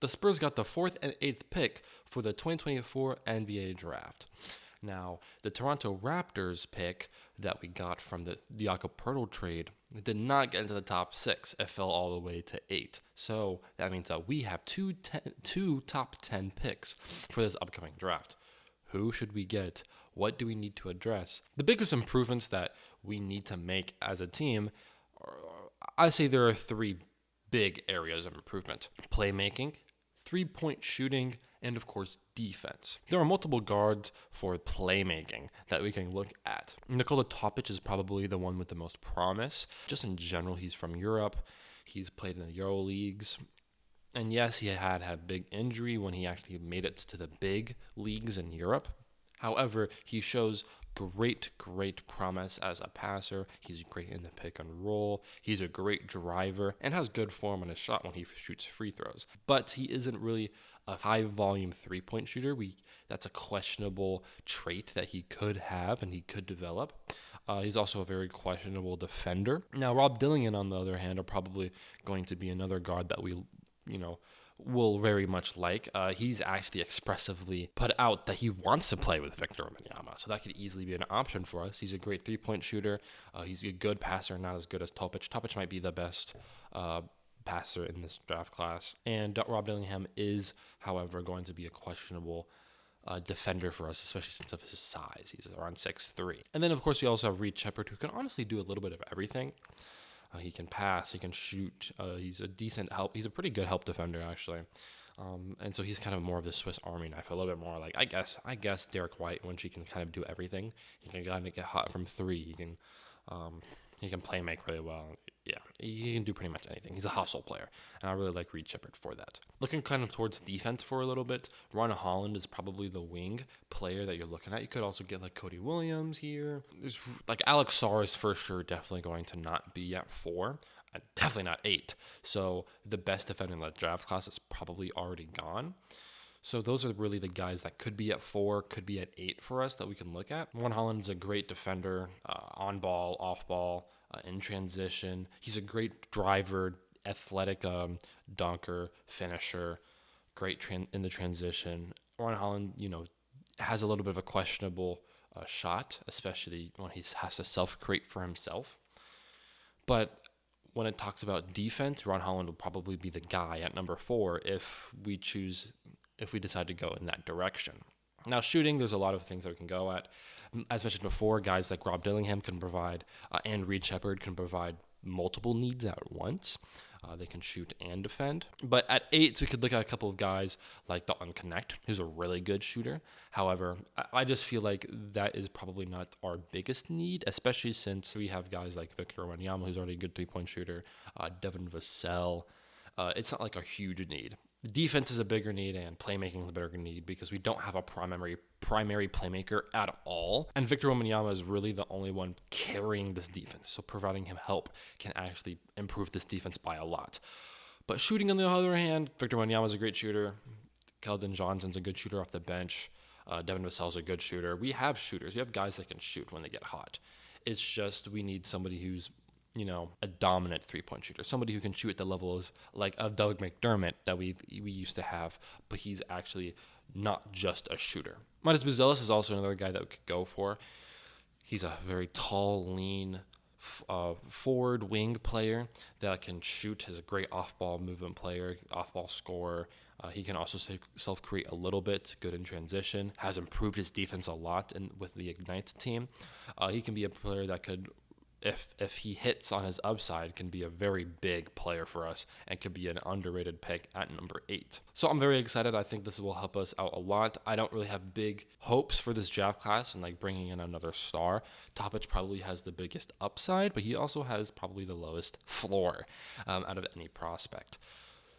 The Spurs got the 4th and 8th pick for the 2024 NBA draft. Now, the Toronto Raptors pick that we got from the Jakob Poeltl trade did not get into the top 6. It fell all the way to 8. So that means that we have two top 10 picks for this upcoming draft. Who should we get? What do we need to address? The biggest improvements that we need to make as a team, I say there are 3 big areas of improvement: playmaking, 3-point shooting, and of course defense. There are multiple guards for playmaking that we can look at. Nikola Topic is probably the one with the most promise. Just in general, he's from Europe. He's played in the Euro leagues. And yes, he had a big injury when he actually made it to the big leagues in Europe. However, he shows great promise as a passer. He's great in the pick and roll. He's a great driver and has good form on his shot when he shoots free throws. But he isn't really a high volume 3-point shooter. That's a questionable trait that he could have and he could develop. He's also a very questionable defender. Now, Rob Dillingham, on the other hand, are probably going to be another guard that we will very much like. He's actually expressively put out that he wants to play with Victor Wembanyama, so that could easily be an option for us. He's a great 3-point shooter. He's a good passer, not as good as Topic. Topic might be the best passer in this draft class. And Rob Dillingham is, however, going to be a questionable defender for us, especially since of his size. He's around 6'3". And then, of course, we also have Reed Shepard, who can honestly do a little bit of everything. He can pass, he can shoot, he's a decent help. He's a pretty good help defender, actually. And so he's kind of more of the Swiss Army knife, a little bit more like, I guess Derek White, when she can kind of do everything. He can kind of get hot from 3. He can play make really well. Yeah, he can do pretty much anything. He's a hustle player, and I really like Reed Shepard for that. Looking kind of towards defense for a little bit, Ron Holland is probably the wing player that you're looking at. You could also get like Cody Williams here. There's like Alex Sarr is for sure definitely going to not be at 4. Definitely not 8. So the best defender in the draft class is probably already gone. So those are really the guys that could be at 4, could be at 8 for us that we can look at. Ron Holland's a great defender, on ball, off ball, in transition. He's a great driver, athletic dunker, finisher, great in the transition. Ron Holland, has a little bit of a questionable shot, especially when he has to self-create for himself. But when it talks about defense, Ron Holland will probably be the guy at number 4 if we decide to go in that direction. Now, shooting, there's a lot of things that we can go at. As mentioned before, guys like Rob Dillingham can provide, and Reed Shepard can provide multiple needs at once. They can shoot and defend. But at 8, we could look at a couple of guys like Dalton Connect, who's a really good shooter. However, I just feel like that is probably not our biggest need, especially since we have guys like Victor Wembanyama, who's already a good 3-point shooter, Devin Vassell. It's not like a huge need. Defense is a bigger need, and playmaking is a bigger need because we don't have a primary playmaker at all. And Victor Wembanyama is really the only one carrying this defense. So providing him help can actually improve this defense by a lot. But shooting, on the other hand, Victor Wembanyama is a great shooter. Keldon Johnson's a good shooter off the bench. Devin Vassell's a good shooter. We have shooters. We have guys that can shoot when they get hot. It's just we need somebody who's a dominant 3-point shooter, somebody who can shoot at the levels like of Doug McDermott that we used to have, but he's actually not just a shooter. Midas Buzelis is also another guy that we could go for. He's a very tall, lean, forward wing player that can shoot. He's a great off-ball movement player, off-ball scorer. He can also self-create a little bit, good in transition, has improved his defense a lot with the Ignite team. He can be a player that could, if he hits on his upside, can be a very big player for us and could be an underrated pick at number 8. So I'm very excited. I think this will help us out a lot. I don't really have big hopes for this draft class and like bringing in another star. Topic probably has the biggest upside, but he also has probably the lowest floor out of any prospect.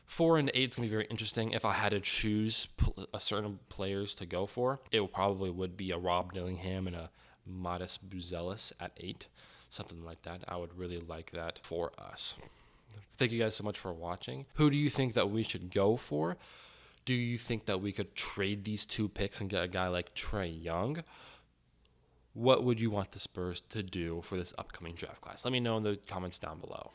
4 and 8 is going to be very interesting. If I had to choose a certain players to go for, it probably would be a Rob Dillingham and a Midas Buzelis at 8. Something like that. I would really like that for us. Thank you guys so much for watching. Who do you think that we should go for? Do you think that we could trade these 2 picks and get a guy like Trae Young? What would you want the Spurs to do for this upcoming draft class? Let me know in the comments down below.